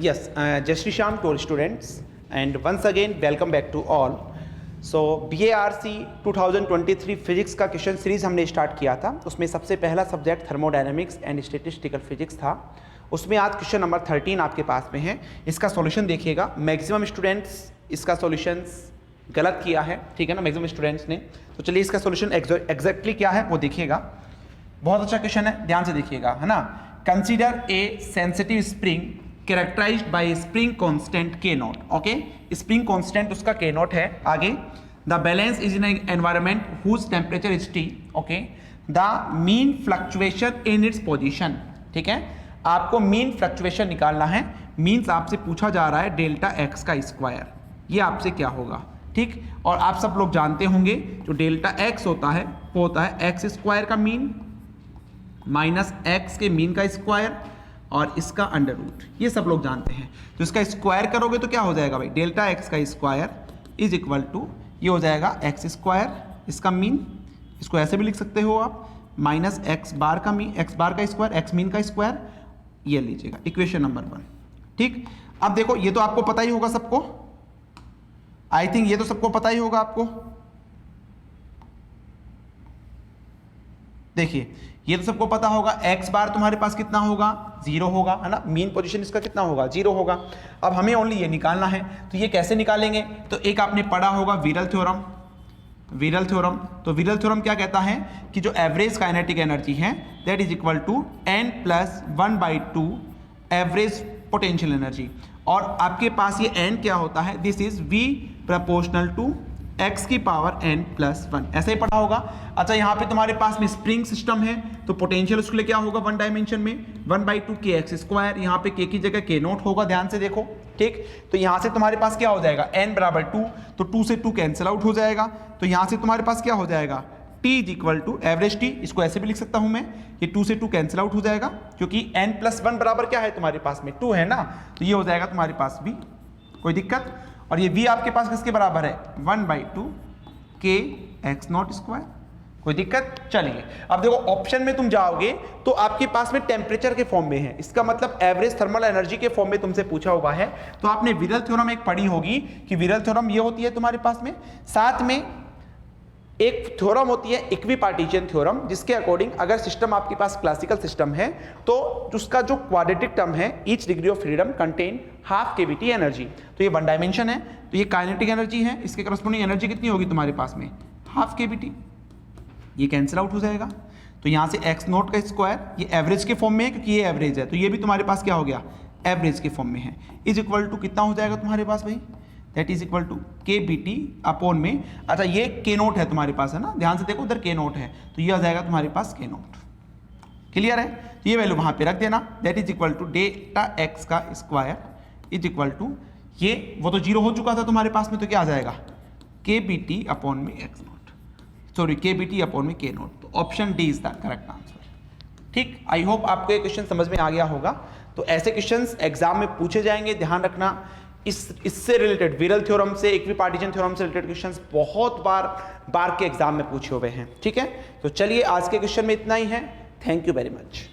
Yes, Jai Shri Shyam to all students, and once again welcome back to all. So BARC 2023 physics का question series हमने start किया था। उसमें सबसे पहला subject thermodynamics and statistical physics था। उसमें आज क्वेश्चन नंबर 13 आपके पास में है। इसका सॉल्यूशन देखिएगा। मैक्सिमम स्टूडेंट्स इसका सॉल्यूशंस गलत किया है, ठीक है ना, मैक्सिमम स्टूडेंट्स ने। तो चलिए इसका सॉल्यूशन एग्जैक्टली क्या है वो देखिएगा। बहुत अच्छा क्वेश्चन है, ध्यान से देखिएगा, है ना। Consider a sensitive spring characterized by spring constant K naught. Okay, spring constant उसका के नॉट है। आगे, the balance is in environment whose temperature is T. Okay, the mean fluctuation in its position. ठीक है, आपको mean fluctuation निकालना है। Means आपसे पूछा जा रहा है डेल्टा एक्स का स्क्वायर, ये आपसे क्या होगा, ठीक। और आप सब लोग जानते होंगे जो डेल्टा एक्स होता है वो होता है एक्स स्क्वायर का मीन माइनस एक्स के मीन का स्क्वायर और इसका अंडर रूट, ये सब लोग जानते हैं। तो इसका स्क्वायर करोगे तो क्या हो जाएगा भाई, डेल्टा एक्स का स्क्वायर इज इक्वल टू ये हो जाएगा एक्स स्क्वायर इसका मीन, इसको ऐसे भी लिख सकते हो आप, माइनस एक्स बार का मीन, एक्स बार का स्क्वायर एक्स मीन का स्क्वायर, ये लीजिएगा इक्वेशन नंबर 1। ठीक, अब देखो ये तो आपको पता ही होगा सबको, आई थिंक ये तो सबको पता ही होगा आपको। देखिए ये तो सबको पता होगा, एक्स बार तुम्हारे पास कितना होगा, 0 होगा, है ना। मीन पोजीशन इसका कितना होगा, 0 होगा। अब हमें ओनली ये निकालना है, तो ये कैसे निकालेंगे, तो एक आपने पढ़ा होगा विरल थ्योरम। विरल थ्योरम, तो विरल थ्योरम क्या कहता है कि जो एवरेज काइनेटिक एनर्जी है that is equal to n+1/2 average potential energy. और आपके पास ये n क्या होता है, this is v proportional to x की पावर n+1, ऐसे ही पढ़ा होगा। अच्छा, यहाँ पे तुम्हारे पास में स्प्रिंग सिस्टम है तो पोटेंशियल उसके लिए क्या होगा, 1 डायमेंशन में 1/2 kx², यहाँ पे k की जगह k नोट होगा, ध्यान से देखो। ठीक, तो यहाँ से तुम्हारे पास क्या हो जाएगा, n बराबर 2, तो 2 से 2 कैंसिल आउट हो जाएगा। तो यहाँ से तुम्हारे पास क्या हो जाएगा, t is equal to average t, इसको ऐसे भी लिख सकता हूँ मैं, ये 2 से 2 कैंसिल आउट हो जाएगा क्योंकि n+1 बराबर क्या है तुम्हारे पास में 2 है ना, तो ये हो जाएगा तुम्हारे पास v, कोई दिक्कत। और ये v आपके पास किसके बराबर है, 1/2 kx², कोई दिक्कत। चलिए अब देखो ऑप्शन में तुम जाओगे तो आपके पास में टेम्परेचर के फॉर्म में है, इसका मतलब एवरेज थर्मल एनर्जी के फॉर्म में तुमसे पूछा हुआ है। तो आपने विरल थ्योरम एक पढ़ी होगी कि विरल थ्योरम ये होती है तुम्हारे पास में, साथ में एक थ्योरम होती है इक्विपार्टीशन थ्योरम, जिसके अकॉर्डिंग अगर सिस्टम आपके पास क्लासिकल सिस्टम है तो उसका जो क्वाड्रेटिक टर्म है each degree of freedom contain half KVT energy. तो ये 1 डायमेंशन है, तो ये काइनेटिक एनर्जी है, इसके करस्पॉन्डिंग एनर्जी कितनी होगी तुम्हारे पास में, हाफ केवीटी, ये कैंसिल आउट हो जाएगा। तो यहाँ से एक्स नोट का स्क्वायर, ये एवरेज के फॉर्म में है क्योंकि ये एवरेज है, तो ये भी तुम्हारे पास क्या हो गया, एवरेज के फॉर्म में है, इज इक्वल टू कितना हो जाएगा तुम्हारे पास भाई, that is equal to kBT upon में, अच्छा ये k नोट है तुम्हारे पास, है ना, ध्यान से देखो उधर k नोट है, तो ये आ जाएगा तुम्हारे पास k नोट। क्लियर है, तो ये वैल्यू वहां पे रख देना, that is equal to delta X का स्क्वायर इज इक्वल टू, ये वो तो 0 हो चुका था तुम्हारे पास में, तो क्या आ जाएगा kBT अपॉन में x note, sorry kBT upon में k नोट। तो option D is the correct answer. ठीक, आई होप आपको ये क्वेश्चन समझ में आ गया होगा। तो ऐसे क्वेश्चंस एग्जाम में पूछे जाएंगे, ध्यान रखना। इससे रिलेटेड विरल थ्योरम से, इक्विपार्टीशन थ्योरम से रिलेटेड क्वेश्चंस बहुत बार के एग्जाम में पूछे हुए हैं। ठीक है, तो चलिए आज के क्वेश्चन में इतना ही है। Thank you very much.